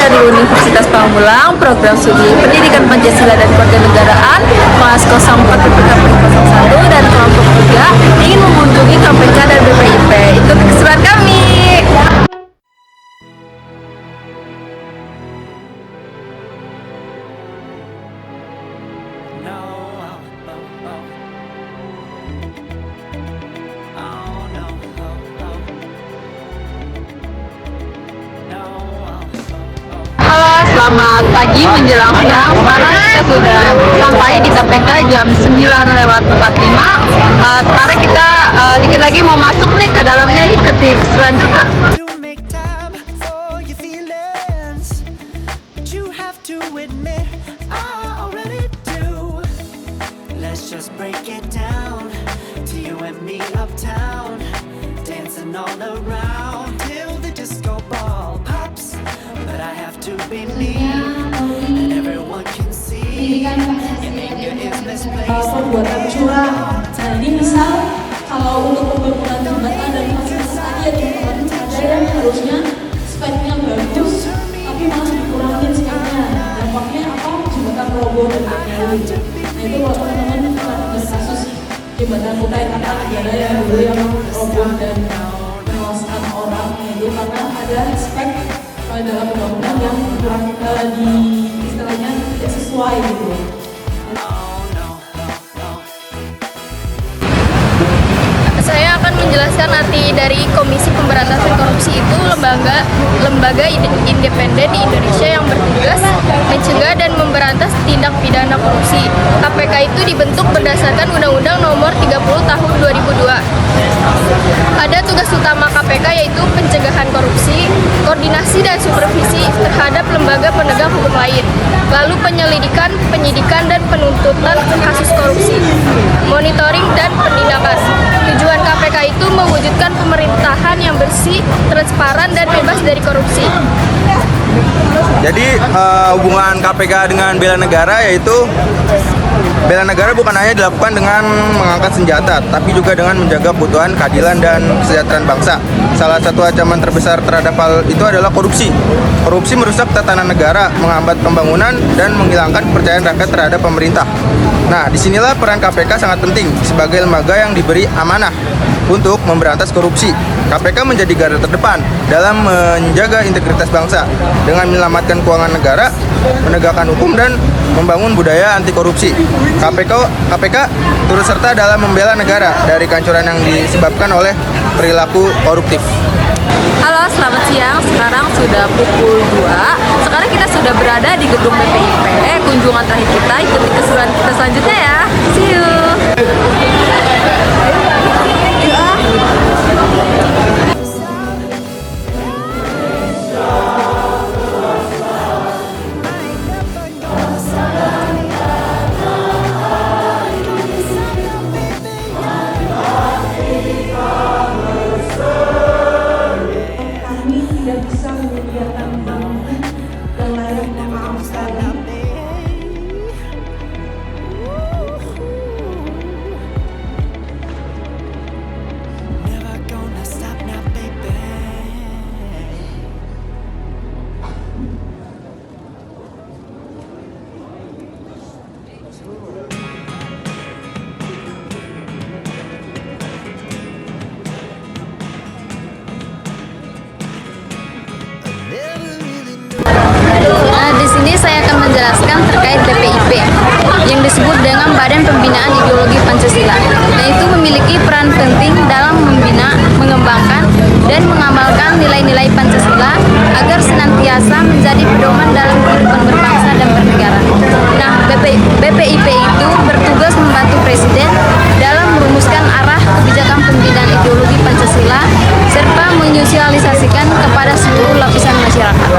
di Universitas Pamulang, program studi Pendidikan Pancasila dan Kewarganegaraan, kelas 04 PPKP 01 dan kelompok 3 ingin mengunjungi KPK dan BPIP. Ikut keseruan kami. Selamat pagi menjelang siang. Sekarang kita sudah sampai di KPK jam 9:45. Sekarang kita dikit lagi mau masuk nih ke dalamnya, ikuti keseruan kita. Pembuatan curang. Nah, ini misal kalau untuk pembangunan jembatan dan fasilitas tadi ya teman-teman, ada yang harusnya speknya bagus tapi malah dikurangin speknya. Dampaknya apa? Jembatan roboh dan lain-lain. Nah, itu kalau teman-teman pernah dengar kasus jembatan Kutai Kartanegara yang dulu yang roboh dan menewaskan orang, itu karena ada spek dalam pembangunan yang kurang di istilahnya tidak sesuai gitu. Saya akan menjelaskan arti dari Komisi Pemberantasan Korupsi. Itu lembaga independen di Indonesia yang bertugas mencegah dan memberantas tindak pidana korupsi. KPK itu dibentuk berdasarkan Undang-Undang Nomor 30 Tahun 2002. Ada tugas utama KPK yaitu pencegahan korupsi, koordinasi dan supervisi terhadap lembaga penegak hukum lain, lalu penyelidikan, penyidikan dan penuntutan kasus korupsi, monitoring dan penindakan. Tujuan KPK itu mewujudkan pemerintahan yang bersih, transparan dan bebas dari korupsi. Jadi hubungan KPK dengan bela negara yaitu bela negara bukan hanya dilakukan dengan mengangkat senjata, tapi juga dengan menjaga keutuhan, keadilan, dan kesejahteraan bangsa. Salah satu ancaman terbesar terhadap hal itu adalah korupsi. Korupsi merusak tatanan negara, menghambat pembangunan, dan menghilangkan kepercayaan rakyat terhadap pemerintah. Nah, disinilah peran KPK sangat penting sebagai lembaga yang diberi amanah untuk memberantas korupsi. KPK menjadi garda terdepan dalam menjaga integritas bangsa dengan menyelamatkan keuangan negara, menegakkan hukum, dan membangun budaya anti korupsi. KPK turut serta dalam membela negara dari kehancuran yang disebabkan oleh perilaku koruptif. Halo, selamat siang. Sekarang sudah pukul 2. Sekarang kita sudah berada di gedung BPIP. Kunjungan terakhir kita, ikuti keseruan kita selanjutnya ya. See you. Saya akan menjelaskan terkait BPIP yang disebut dengan Badan Pembinaan Ideologi Pancasila. Nah, itu memiliki peran penting dalam membina, mengembangkan, dan mengamalkan nilai-nilai Pancasila agar senantiasa menjadi pedoman dalam kehidupan berbangsa dan bernegara. Nah, BPIP itu bertugas membantu Presiden dalam merumuskan arah kebijakan pembinaan ideologi Pancasila serta menyosialisasikan kepada seluruh lapisan masyarakat.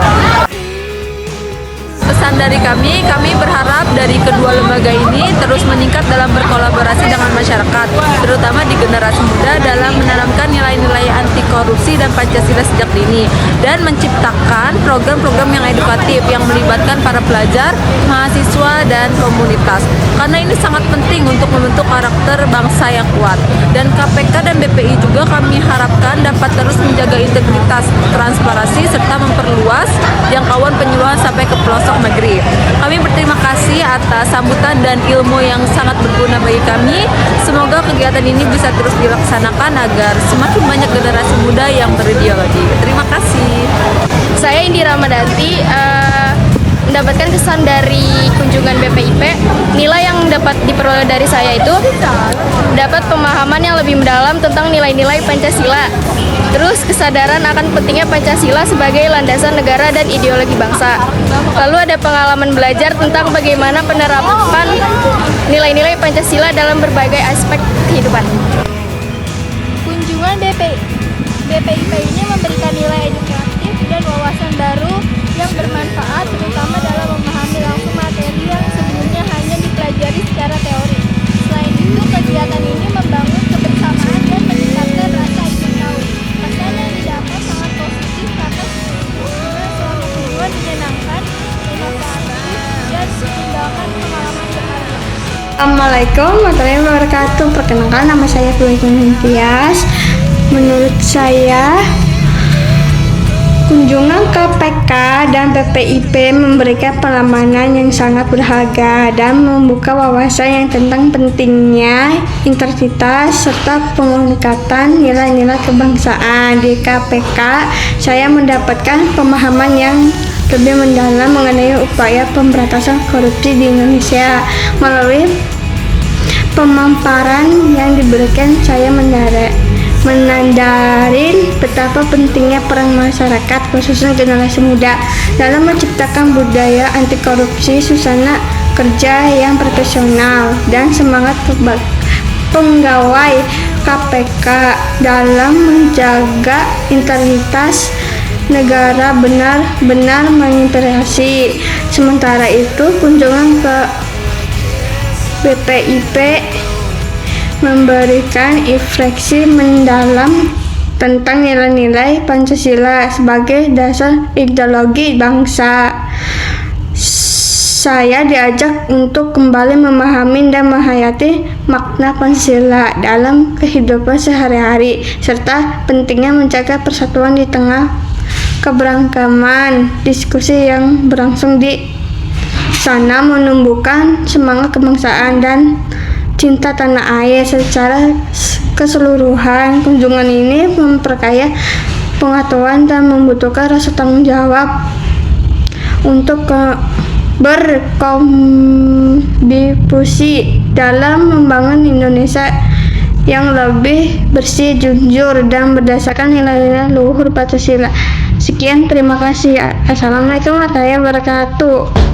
Pesan dari kami berharap dari kedua lembaga ini terus meningkat dalam berkolaborasi dengan masyarakat, terutama di generasi muda dalam menanamkan nilai-nilai anti korupsi dan Pancasila sejak dini, dan menciptakan program-program yang edukatif yang melibatkan para pelajar, mahasiswa, dan komunitas. Karena ini sangat penting untuk membentuk karakter bangsa yang kuat. Dan KPK dan BPI juga kami harapkan dapat terus menjaga integritas, transparansi, serta memperluas jangkauan penyuluhan sampai ke pelosok negeri. Kami berterima kasih atas sambutan dan ilmu yang sangat berguna bagi kami. Semoga kegiatan ini bisa terus dilaksanakan agar semakin banyak generasi muda yang berideologi. Terima kasih. Saya Indira Ramadanti, mendapatkan kesan dari kunjungan BPIP. Nilai yang dapat diperoleh dari saya itu dapat pemahaman yang lebih mendalam tentang nilai-nilai Pancasila. Terus kesadaran akan pentingnya Pancasila sebagai landasan negara dan ideologi bangsa. Lalu ada pengalaman belajar tentang bagaimana penerapan nilai-nilai Pancasila dalam berbagai aspek kehidupan. Kunjungan BPIP ini memberikan nilai edukatif dan wawasan baru yang bermanfaat, terutama dalam memahami langsung materi yang sebelumnya hanya dipelajari secara teori. Selain itu, kegiatan ini membangun kebersamaan dan meningkatkan rasa ingin tahu. Pesan yang didapat sangat positif karena selama kunjungan menyenangkan, inovatif, dan meninggalkan pengalaman berharga. Assalamualaikum warahmatullahi wabarakatuh. Perkenalkan, nama saya Fiwaitul Tias. Menurut saya, kunjungan ke PK dan BPIP memberikan pengalaman yang sangat berharga dan membuka wawasan yang tentang pentingnya integritas serta peningkatan nilai-nilai kebangsaan. Di KPK, saya mendapatkan pemahaman yang lebih mendalam mengenai upaya pemberantasan korupsi di Indonesia. Melalui pemaparan yang diberikan, saya menandarin betapa pentingnya peran masyarakat, khususnya generasi muda, dalam menciptakan budaya anti korupsi, suasana kerja yang profesional, dan semangat pegawai KPK dalam menjaga integritas negara benar-benar menginspirasi. Sementara itu, kunjungan ke BPIP memberikan refleksi mendalam tentang nilai-nilai Pancasila sebagai dasar ideologi bangsa. Saya diajak untuk kembali memahami dan menghayati makna Pancasila dalam kehidupan sehari-hari, serta pentingnya menjaga persatuan di tengah keberagaman. Diskusi yang berlangsung di sana menumbuhkan semangat kebangsaan dan cinta tanah air. Secara keseluruhan, kunjungan ini memperkaya pengetahuan dan membutuhkan rasa tanggung jawab untuk berkontribusi dalam membangun Indonesia yang lebih bersih, jujur, dan berdasarkan nilai-nilai luhur Pancasila. Sekian, terima kasih. Assalamualaikum warahmatullahi wabarakatuh.